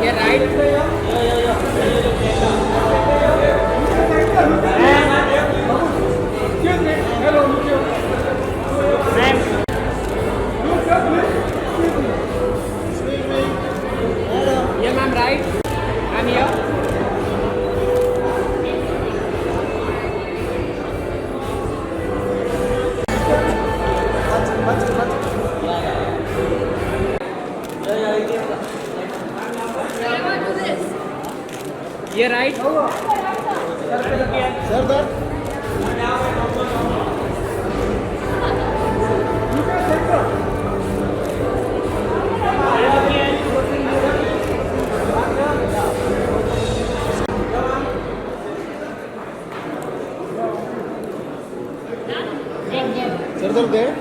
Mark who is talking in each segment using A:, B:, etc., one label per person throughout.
A: Yeah, right. Yeah, ma'am, right. I'm here. Yeah, right.
B: Sir, there.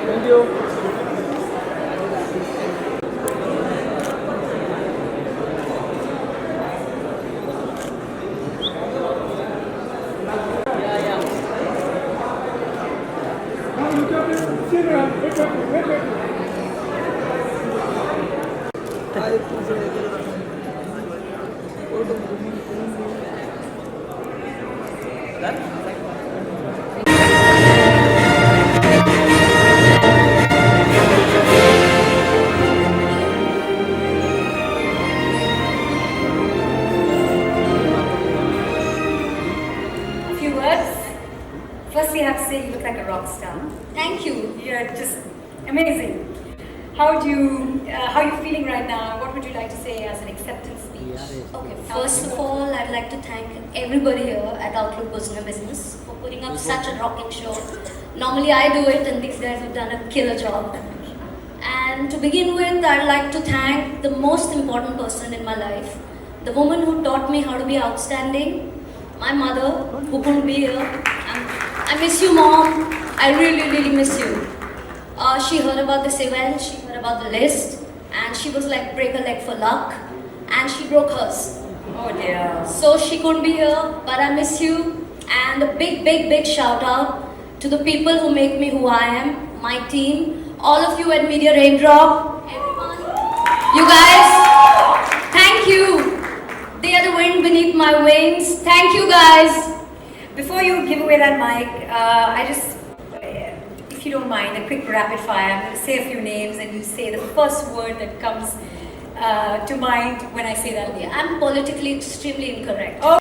B: Thank you.
C: Few words. Firstly, I have to say you look like a rock star. Thank you. You're just amazing. How are you feeling right now? What would you like to say as an acceptance speech?
D: Okay, first of all, I'd like to thank everybody here at Outlook Personal Business for putting up such a rocking show. Normally I do it and these guys have done a killer job. And to begin with, I'd like to thank the most important person in my life, the woman who taught me how to be outstanding, my mother, who couldn't be here. I miss you, Mom. I really, really miss you. She heard about this event, she heard about the list, and she was like, break a leg for luck, and she broke hers.
C: Oh dear.
D: So she couldn't be here, but I miss you. And a big, big, big shout out to the people who make me who I am, my team, all of you at Media Raindrop, everyone. You guys, thank you. They are the wind beneath my wings. Thank you guys.
C: Before you give away that mic, if you don't mind, a quick rapid fire. I'm going to say a few names and you say the first word that comes to mind when I say that.
D: I'm politically extremely incorrect.
C: Oh.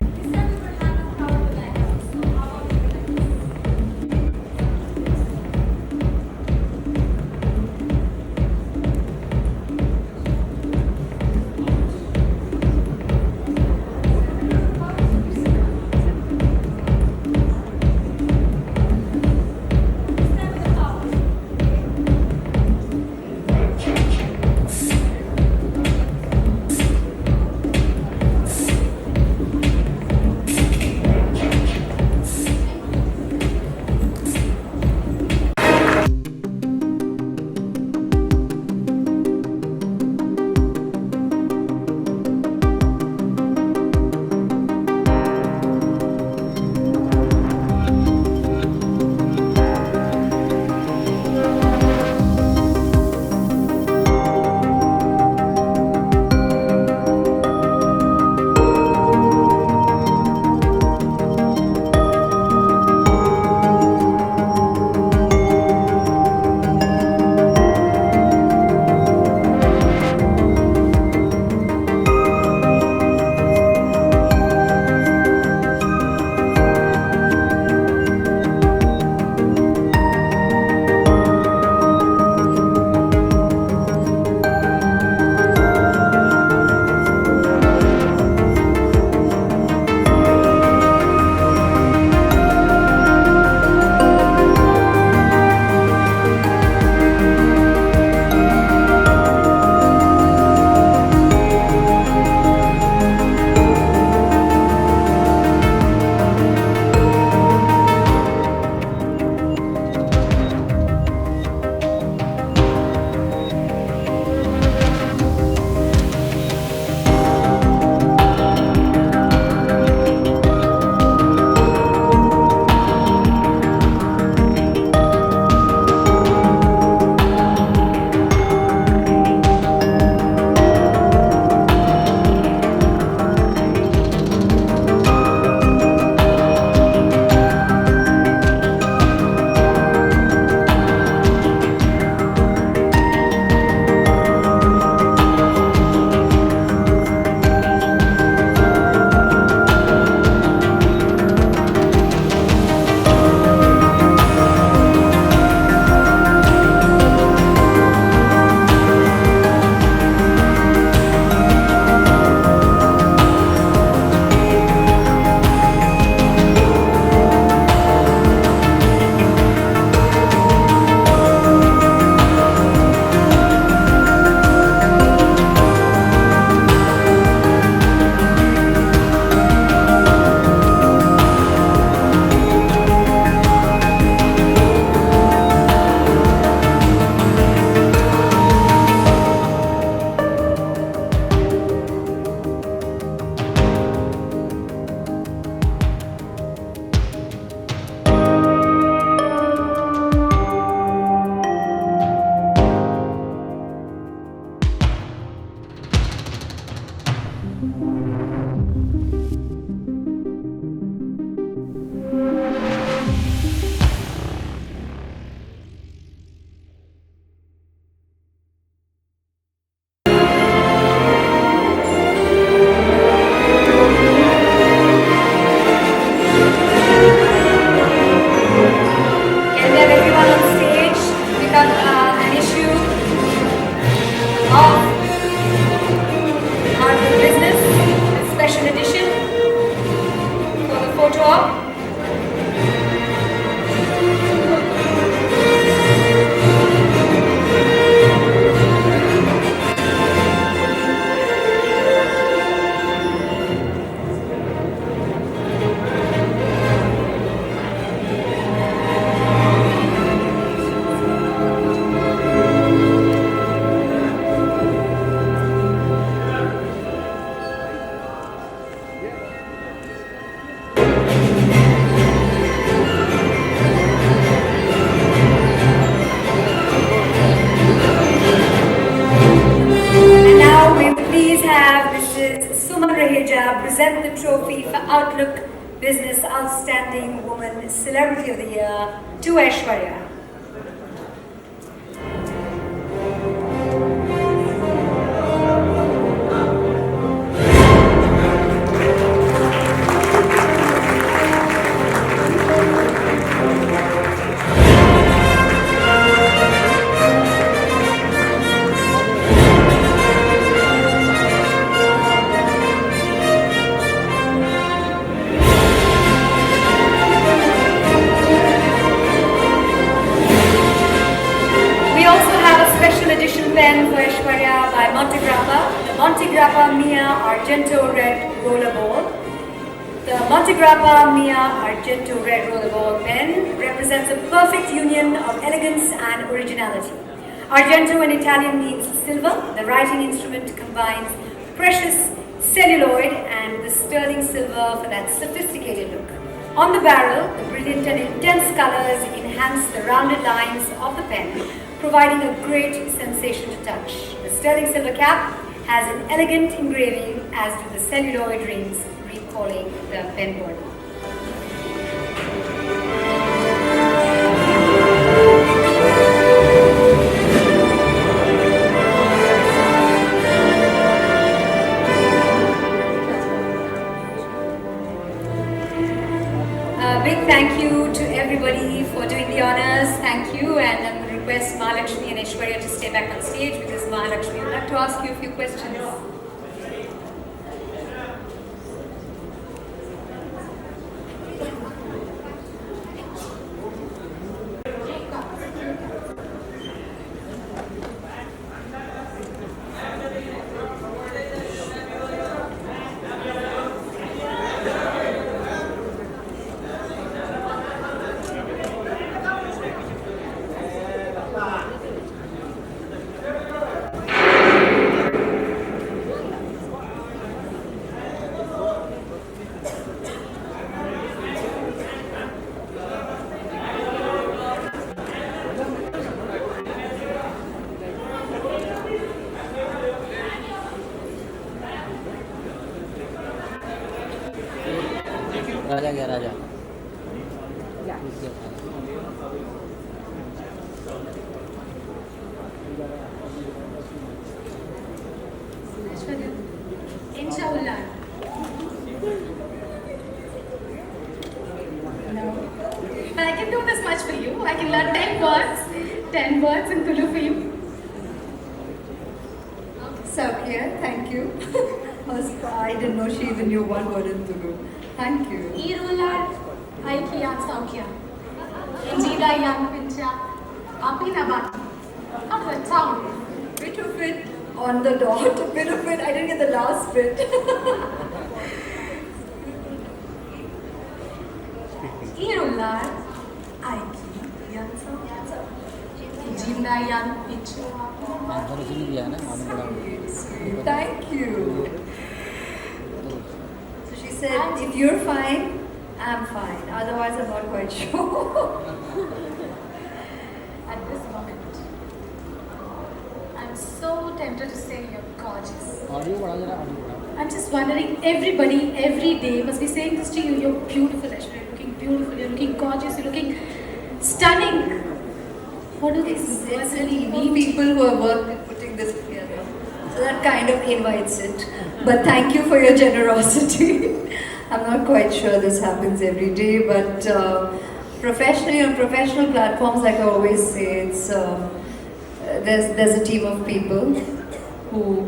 C: have Mrs. Suman Raheja present the trophy for Outlook Business Outstanding Woman Celebrity of the Year to Aishwarya. Pen for Aishwarya by the Montegrappa Mia Argento Red Rollerball. The Montegrappa Mia Argento Red Rollerball pen represents a perfect union of elegance and originality. Argento in Italian means silver. The writing instrument combines precious celluloid and the sterling silver for that sophisticated look. On the barrel, the brilliant and intense colors enhance the rounded lines of the pen, providing a great sensation to touch. The sterling silver cap has an elegant engraving, as do the celluloid rings, recalling the pen body. A big thank you to everybody for doing the honors. Thank you, and I'm going to request Mahalakshmi and Aishwarya to stay back on stage because Mahalakshmi would like to ask you a few questions.
E: राजा गया राजा
C: Inshallah.
F: No. But I can do this much for you. I can learn 10 words in Tulu for you.
G: Saukya, thank you. I didn't know she even knew one word in Tulu. Thank you.
F: Irular, Aikiyan Saukya. Injida Yan Pincha, Apinabati. How does that sound?
G: Bit of it on the dot, a bit of it, I didn't get the last bit.
F: Irular, Aikiyan Saukya. Injida Yan Pincha.
E: Answer इसी ने दिया है ना मालूम पड़ा
G: Thank you. So she said, if you're fine, I'm fine. Otherwise, I'm not quite sure.
F: At this moment, I'm so tempted to say you're gorgeous.
E: Audio बढ़ा जरा audio बढ़ा
F: I'm just wondering, everybody, every day must be saying this to you. You're beautiful, Aishwarya. You're looking beautiful. You're looking gorgeous. You're looking stunning. What do these words really mean?
G: People who are working putting this together. So that kind of invites it. But thank you for your generosity. I'm not quite sure this happens every day, but professionally on professional platforms, like I always say, it's there's a team of people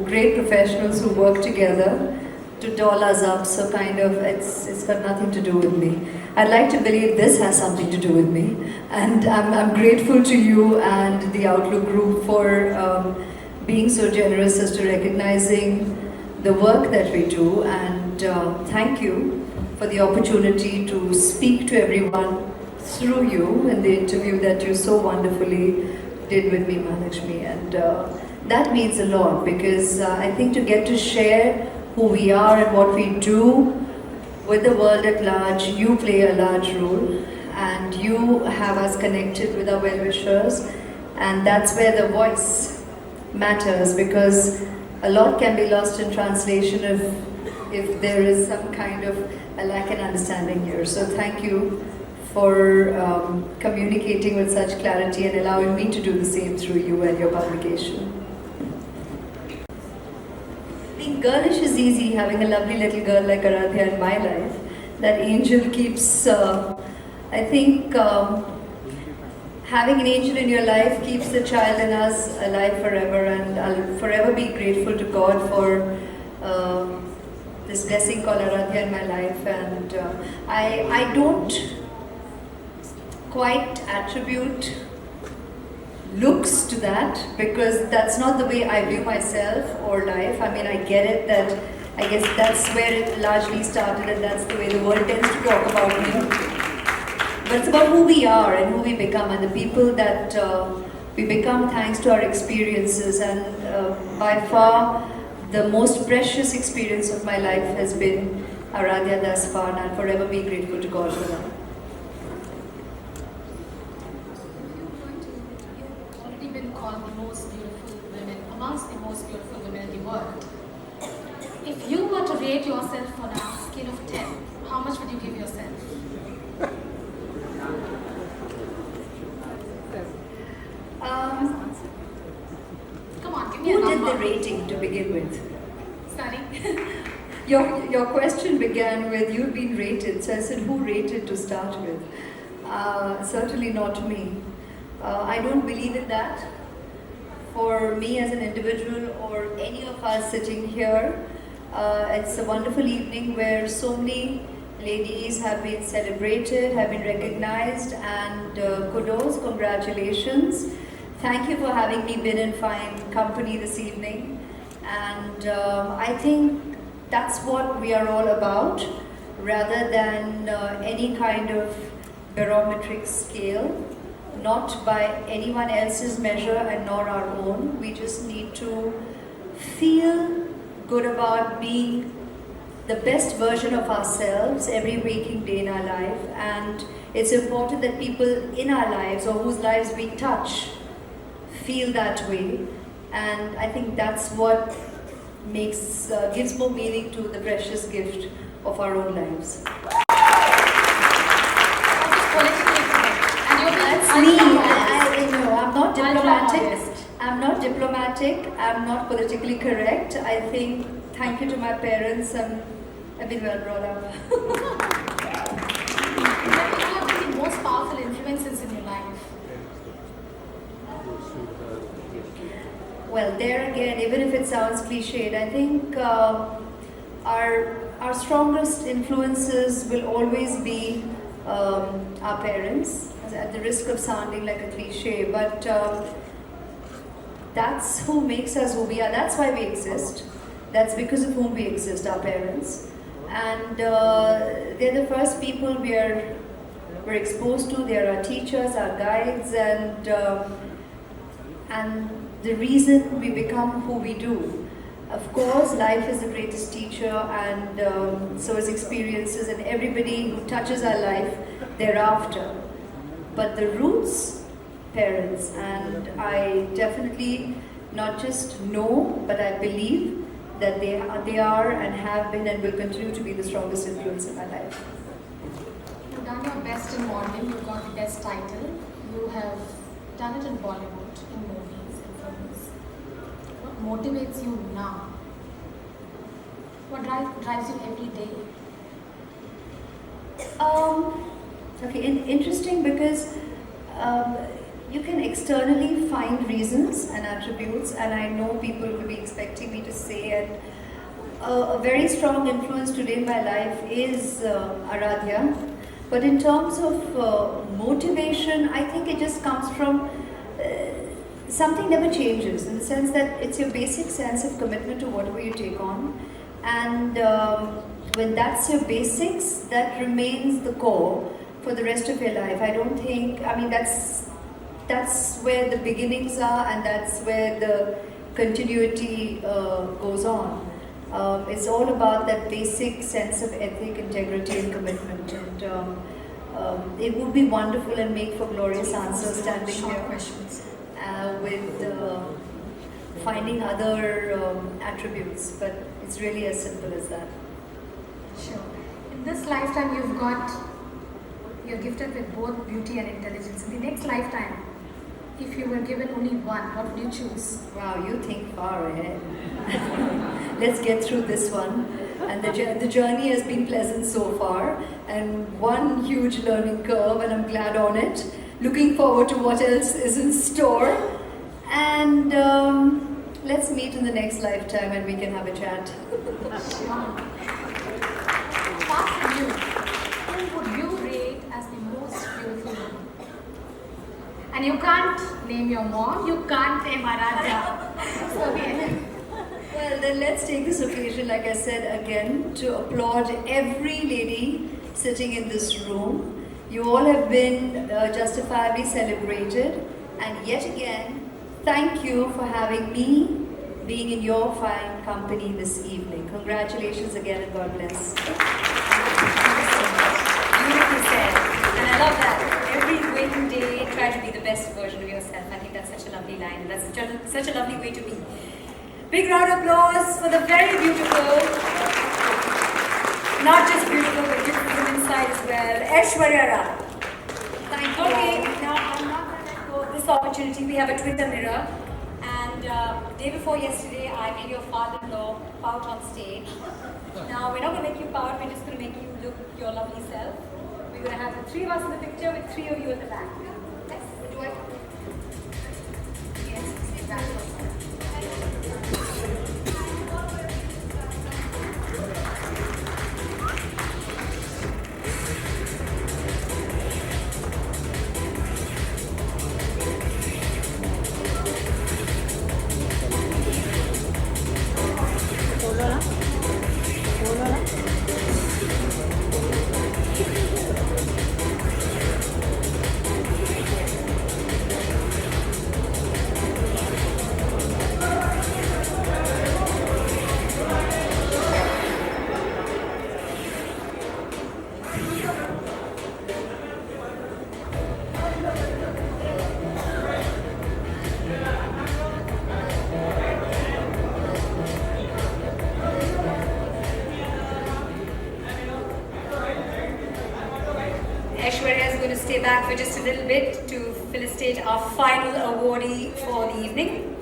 G: great professionals who work together to doll us up. So kind of it's got nothing to do with me. I'd like to believe this has something to do with me, and I'm grateful to you and the Outlook Group for being so generous as to recognizing the work that we do, and thank you for the opportunity to speak to everyone through you in the interview that you so wonderfully did with me, Mahalakshmi, and that means a lot because I think to get to share who we are and what we do with the world at large, you play a large role, and you have us connected with our well-wishers, and that's where the voice matters, because a lot can be lost in translation if there is some kind of a lack in understanding here. So thank you for communicating with such clarity and allowing me to do the same through you and your publication. Being girlish is easy, having a lovely little girl like Aradhya in my life. That angel keeps, I think, having an angel in your life keeps the child in us alive forever, and I'll forever be grateful to God for this blessing called Aradhya in my life. And I don't quite attribute looks to that, because that's not the way I view myself or life. I mean, I get it that I guess that's where it largely started, and that's the way the world tends to talk about me. But it's about who we are and who we become, and the people that we become thanks to our experiences. And by far, the most precious experience of my life has been Aradhya thus far, and I'll forever be grateful to God for that.
F: You've already been called the most beautiful women, amongst the most beautiful women in the world. If you were to rate yourself on a scale of 10, how much would you give yourself? Come on, give me a
G: Who did
F: number.
G: the rating to begin with?
F: Sorry.
G: Your question began with you've been rated, so I said who rated to start with? Certainly not me. I don't believe in that. For me as an individual or any of us sitting here, it's a wonderful evening where so many ladies have been celebrated, have been recognized, and kudos, congratulations. Thank you for having me been in fine company this evening. And I think that's what we are all about, rather than any kind of barometric scale, not by anyone else's measure and nor our own. We just need to feel good about being the best version of ourselves every waking day in our life. And it's important that people in our lives or whose lives we touch feel that way. And I think that's what gives more meaning to the precious gift of our own lives. That's me. I'm not diplomatic. I'm not diplomatic. I'm not politically correct. I think, thank you to my parents, I've been well brought up.
F: What have been the most powerful influences in your life?
G: Well, there again, even if it sounds cliched, I think our strongest influences will always be our parents, at the risk of sounding like a cliche, but that's who makes us who we are. That's why we exist. That's because of whom we exist, our parents. And they're the first people we're exposed to. They're our teachers, our guides, and the reason we become who we do. Of course, life is the greatest teacher, and so is experiences, and everybody who touches our life thereafter. But the roots, parents, and I definitely not just know, but I believe that they are and have been and will continue to be the strongest influence in my life.
F: You've done your best in modeling, you've got the best title, you have done it in Bollywood, in movies, in films. What motivates you now? What drives you every day?
G: Okay, interesting, because you can externally find reasons and attributes, and I know people will be expecting me to say it. A very strong influence today in my life is Aradhya, but in terms of motivation, I think it just comes from something never changes, in the sense that it's your basic sense of commitment to whatever you take on, and when that's your basics, that remains the core for the rest of your life. I don't think, I mean, that's where the beginnings are, and that's where the continuity goes on. It's all about that basic sense of ethic, integrity, and commitment. And it would be wonderful and make for glorious answers standing here
F: questions.
G: with finding other attributes, but it's really as simple as that.
F: Sure. In this lifetime, you're gifted with both beauty and intelligence. In the next lifetime, if you were given only one, what would you choose?
G: Wow, you think far ahead. Let's get through this one. And the journey has been pleasant so far, and one huge learning curve, and I'm glad on it. Looking forward to what else is in store. And let's meet in the next lifetime and we can have a chat.
F: Apart from you, who would you rate as the most beautiful woman? And you can't name your mom, you can't name Aradhya. So
G: Well, then let's take this occasion, like I said again, to applaud every lady sitting in this room. You all have been justifiably celebrated, and yet again, thank you for having me being in your fine company this evening. Congratulations again, and God bless.
C: Beautifully said. And I love that. Every waking day, try to be the best version of yourself. I think that's such a lovely line. That's such a lovely way to be. Big round of applause for the very beautiful, not just beautiful, but beautiful from inside as well, Aishwarya Rai.
G: Thank you.
C: Okay, now I'm not going to let go of this opportunity. We have a Twitter mirror. And day before yesterday, I made your father-in-law pout on stage. Now, we're not going to make you pout, we're just going to make you look your lovely self. We're going to have the three of us in the picture with three of you at the back. Yes? Do I? Yes, stay back. Aishwarya is going to stay back for just a little bit to felicitate our final awardee for the evening.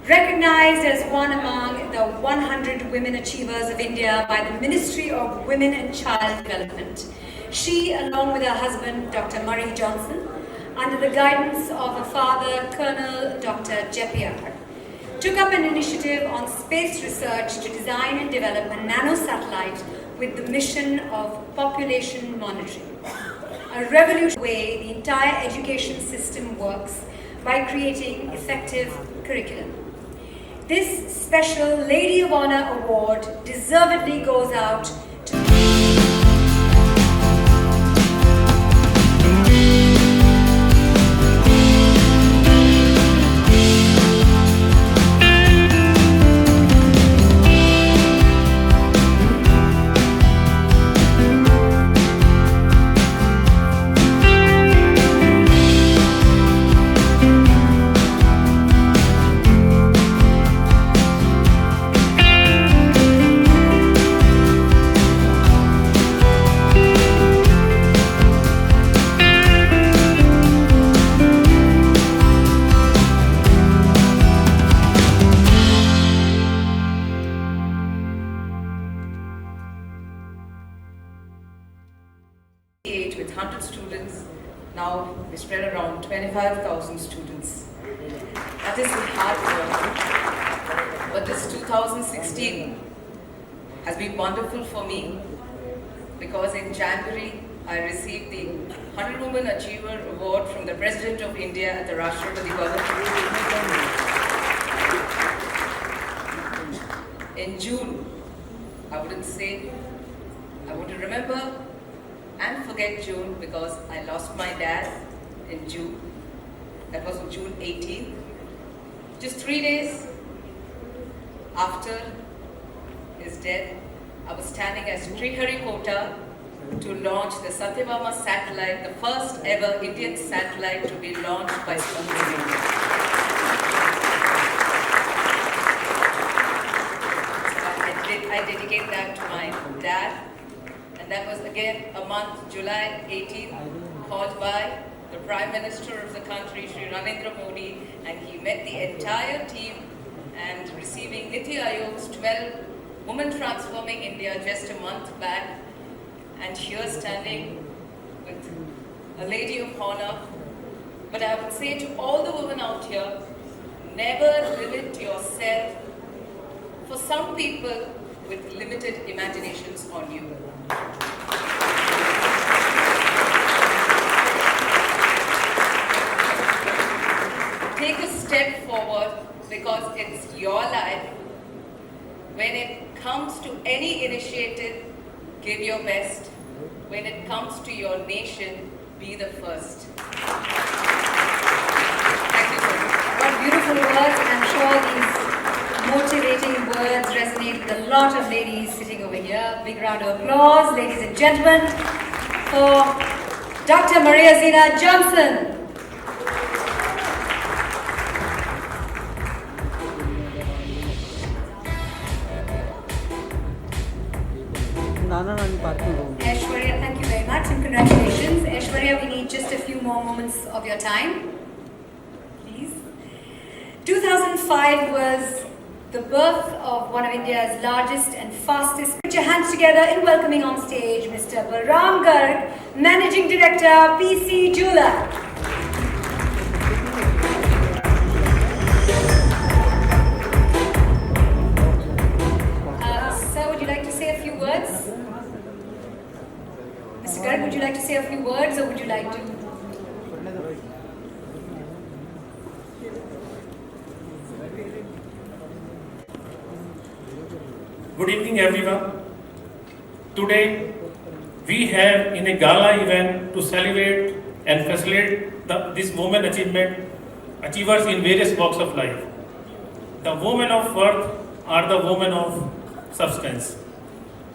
C: Recognized as one among the 100 Women Achievers of India by the Ministry of Women and Child Development, she, along with her husband, Dr. Murray Johnson, under the guidance of her father, Colonel Dr. Jepiar, took up an initiative on space research to design and develop a nano-satellite with the mission of population monitoring. A revolutionary way the entire education system works by creating effective curriculum. This special Lady of Honor Award deservedly goes out to
H: with 100 students, now we spread around 25,000 students. That is hard work. But this 2016 has been wonderful for me because in January I received the 100 Women Achiever Award from the President of India at the Rashtrapati Bhavan. In June, I want to remember and forget June because I lost my dad in June. That was on June 18th. Just 3 days after his death, I was standing at Sriharikota to launch the Satyabhama satellite, the first ever Indian satellite to be launched by Ceramony. I dedicate that to my dad. And that was again a month, July 18th, called by the Prime Minister of the country, Shri Narendra Modi, and he met the entire team and receiving Niti Aayog's 12 Women Transforming India just a month back, and here standing with a lady of honor. But I would say to all the women out here, never limit yourself for some people with limited imaginations on you. Take a step forward because it's your life. When it comes to any initiative, give your best. When it comes to your nation, be the first. Thank you so much.
C: What beautiful words, and I'm sure these motivating words resonate with a lot of ladies sitting over here. Big round of applause, ladies and gentlemen, for Dr. Maria Zina Johnson. Aishwarya, thank you very much and congratulations. Aishwarya, we need just a few more moments of your time. Please. 2005 was the birth of one of India's largest and fastest. Put your hands together in welcoming on stage Mr. Balram Garg, Managing Director, PC Jeweler. Sir, would you like to say a few words? Mr. Garg, would you like to say a few words or would you like to?
I: Good evening, everyone. Today, we have in a gala event to celebrate and facilitate this women achievers in various walks of life. The women of worth are the women of substance.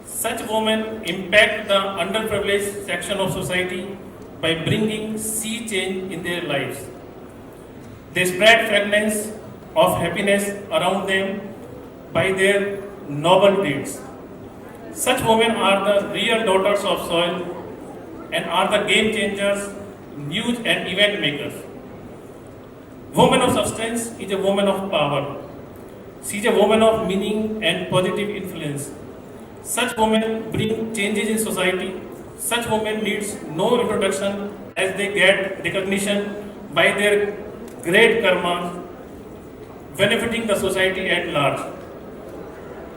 I: Such women impact the underprivileged section of society by bringing sea change in their lives. They spread fragrance of happiness around them by their noble deeds. Such women are the real daughters of soil and are the game changers, news and event makers. Woman of substance is a woman of power. She is a woman of meaning and positive influence. Such women bring changes in society. Such women needs no introduction as they get recognition by their great karma, benefiting the society at large.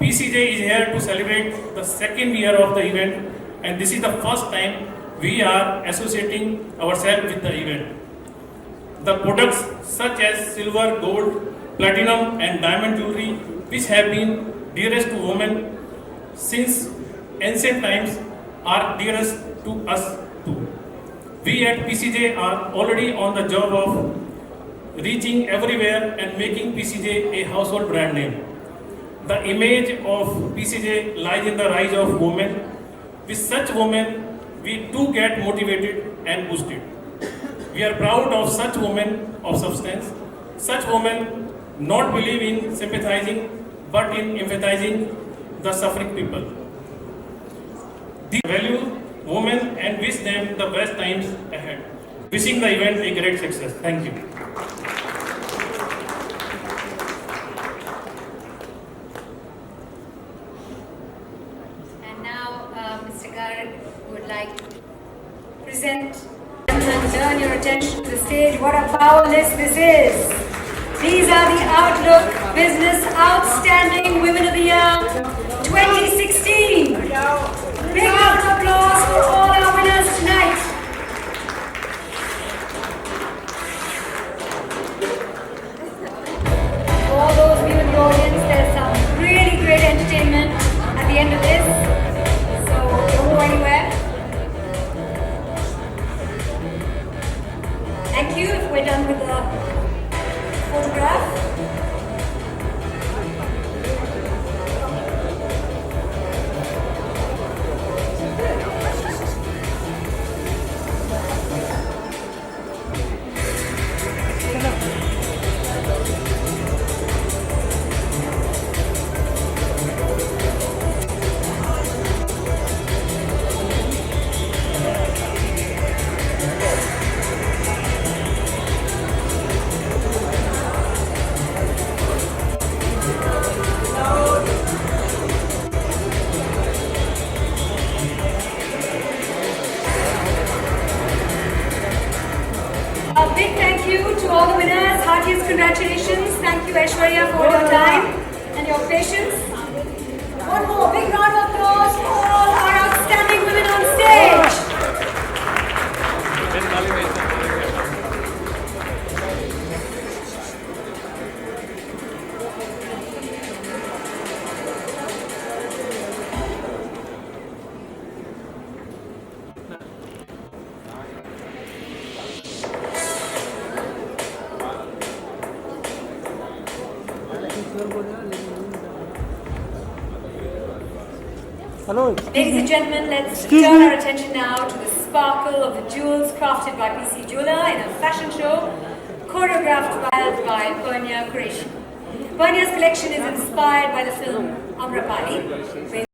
I: PCJ is here to celebrate the second year of the event, and this is the first time we are associating ourselves with the event. The products such as silver, gold, platinum and diamond jewelry, which have been dearest to women since ancient times, are dearest to us too. We at PCJ are already on the job of reaching everywhere and making PCJ a household brand name. The image of PCJ lies in the rise of women. With such women, we too get motivated and boosted. We are proud of such women of substance. Such women not believe in sympathizing, but in empathizing the suffering people. They value women and wish them the best times ahead. Wishing the event a great success. Thank you.
C: Mr. Garg would like to present and turn your attention to the stage. What a power list this is. These are the Outlook Business Outstanding Women of the Year 2016. Big round of applause for all our winners tonight. For all those of you in the audience, there's some really great entertainment at the end of this. Don't go anywhere. Thank you. If we're done with the photograph. A big thank you to all the winners. Heartiest congratulations. Thank you, Aishwarya, for your time and your patience. One more big round of applause for all our outstanding women on stage.
E: Hello
C: Ladies and gentlemen, let's turn our attention now to the sparkle of the jewels crafted by PC Jeweler in a fashion show choreographed by Pernia Qureshi. Pernia's collection is inspired by the film Amrapali,